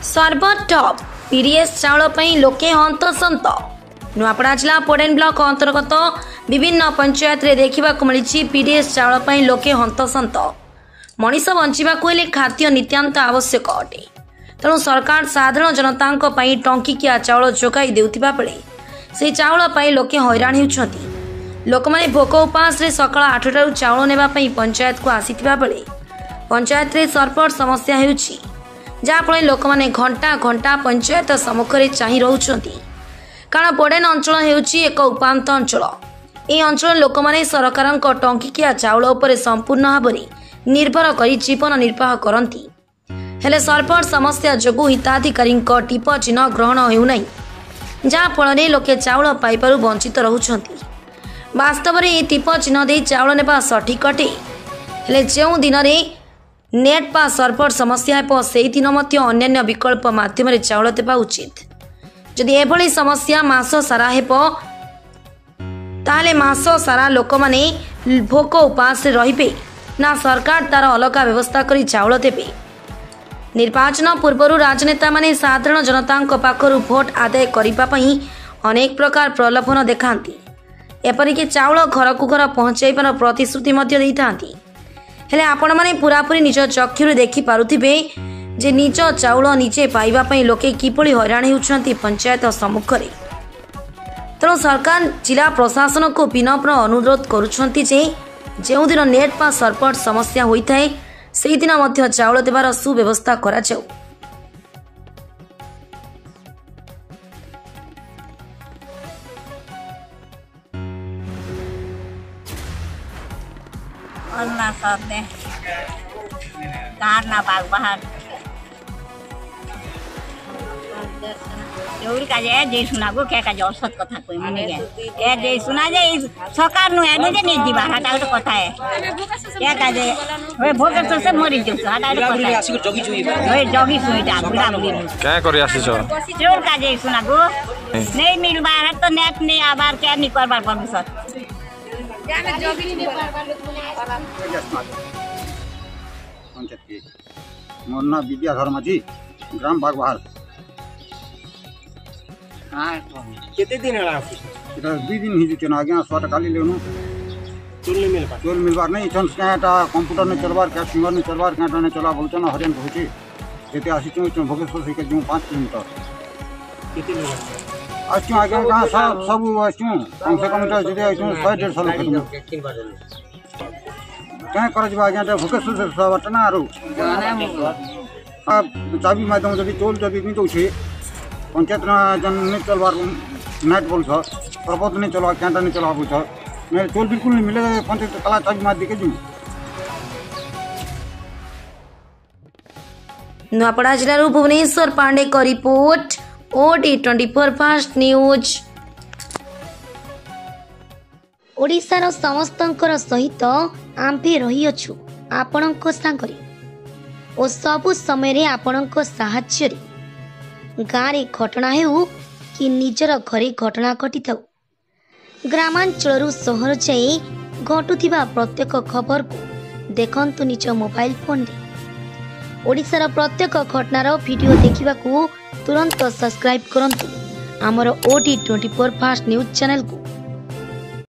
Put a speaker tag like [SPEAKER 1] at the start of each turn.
[SPEAKER 1] Server top PDS चाउल पई लोके हंतसंत नुआपड़ा जिला पोडेन ब्लॉक अंतर्गत विभिन्न पंचायत रे देखा मिली पीडीएस चाउल पई लोके हंतसंत मनीष बंचाक हेले खाद्य नितांत आवश्यक अटे तेणु सरकार साधारण जनता टंकिकिया चाउल जोगाई देउथिबा बेले से चाउल पई लोके हैरान होउछंती। लोक माने भोक उपास रे सकाळ 8टारू चाउल नेबा पई पंचायत को आसीथिबा बेले पंचायत रे सरपट समस्या हेउछि जहाँफल लोक मैंने घंटा घंटा पंचायत सम्मुखें चाह रोचंती कारण पोडेन अंचल हेउछि एक उपांत अंचल। यह अंचल लोक मैंने सरकार टंकिकिया चाउल उपर संपूर्ण भाव में निर्भर कर जीवन निर्वाह करती हेले सरपट समस्या जोगु हिताधिकारी टीप चिन्ह ग्रहण होउनाई जहाँफल लोके चाउल पाइबारु वंचित रहउछंती। वास्तव में यह टीप चिन्ह दे चाउल नेबा सठिक अटे हेले जो दिन में नेट पा सर्वर समस्या हो से दिन अन्य विकल्प माध्यम चाउल देवा उचित। जदि एभली समस्या मास सारा हेबो ताले मास सारा लोक माने भोक उपास रहिबे ना सरकार तार अलग व्यवस्था करी चाउल देबे। निर्वाचन पूर्व राजनेता माने साधारण जनता पाखरु भोट आदाय करिबा पई अनेक प्रकार प्रलोभन देखांती एपरिक चाउल घर को घर पहुंचाइबार प्रतिश्रुति मध्य देइथांती हेले आपण माने पूरापूरी निज चक्षुर देखि पारुथिबे जे निज चाउल निजे पाइबा पई लोके किपळी हैरान हेउछंती पंचायत सम्मुखरे। तेणु सरकार जिला प्रशासन को विनम्र अनुरोध करुछंती जे जो दिन नेट पा सरपट समस्या होइथाय से दिन मध्य चाउल देवार सुव्यवस्था करा जाऊ।
[SPEAKER 2] ना सब ने कार ना बाग बाहर जोर का जे सुना गो क्या का जो सत कथा कोई मने ए जे सुना जे सरकार नु एने जे नहीं दिबा हटा तो कथा है क्या का जे ओए भोग से मरि जो हटा तो कथा है ओए जगी सुईटा बुला बुली
[SPEAKER 3] क्या करे आसी छ
[SPEAKER 2] जोर का जे सुना गो नहीं मिल बाहर तो नेट नहीं आबार क्या नहीं करबार परमिशन
[SPEAKER 4] मोर ना विद्याधर माझी ग्राम बागबहार
[SPEAKER 5] केते दिन होला
[SPEAKER 4] इधर 2 दिन ही जुटे ना आज्ञा स्वाट काली लेनु चोल मिलबार नहीं छन काटा कंप्यूटर ने चलबार क्या सिंगर ने चलबार काटा ने चला बोलछन हरियन होछि जेते आसी छु भोगेश्वर से के जो 5 किलोमीटर
[SPEAKER 5] केते लोग
[SPEAKER 4] आज क्यों आज्ञा का सब आछु कम से कम जेते आछु 100-150 लोग क्या कर जबा आज्ञा भोगेश्वर से सब ना आरो चाबी माध्यम जदि चोल जदि नहीं तो छे पंचायत जन नहीं चलवार नाइट बोल प्रबोध नहीं चलवा कैंटा नहीं चलवा बोल मेरे चोल बिल्कुल नहीं मिले पंचायत कला चाबी मार दिखे जू।
[SPEAKER 1] नुआपड़ा जिलूर भुवनेश्वर पांडे का रिपोर्ट OD24 फास्ट न्यूज। ओडिशार समस्तंकर सहित आंबे रही अछु आपणक सांगरे ओ सबु समय आपणक साहाय्य गाँव रे घटना हेउ कि निजर घरे घटना घटी था ग्रामांचल सहर जाए घटुथिबा प्रत्येक खबर को देखंतु निज मोबाइल फोन रे। ओडिशार प्रत्येक घटनार वीडियो देखिबाकू तुरंत सब्सक्राइब करंतु आमर OD24 फास्ट न्यूज चैनल को।